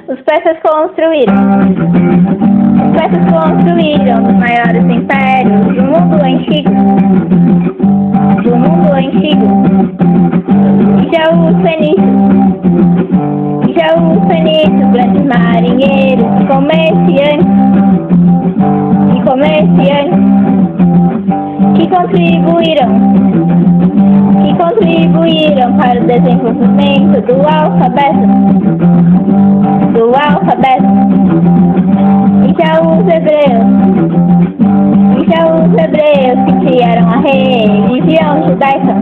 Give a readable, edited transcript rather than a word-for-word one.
Os persas construíram os maiores impérios do mundo antigo. E já os fenícios, grandes marinheiros e comerciantes que contribuíram para o desenvolvimento do alfabeto. E já os hebreus que criaram a religião judaica.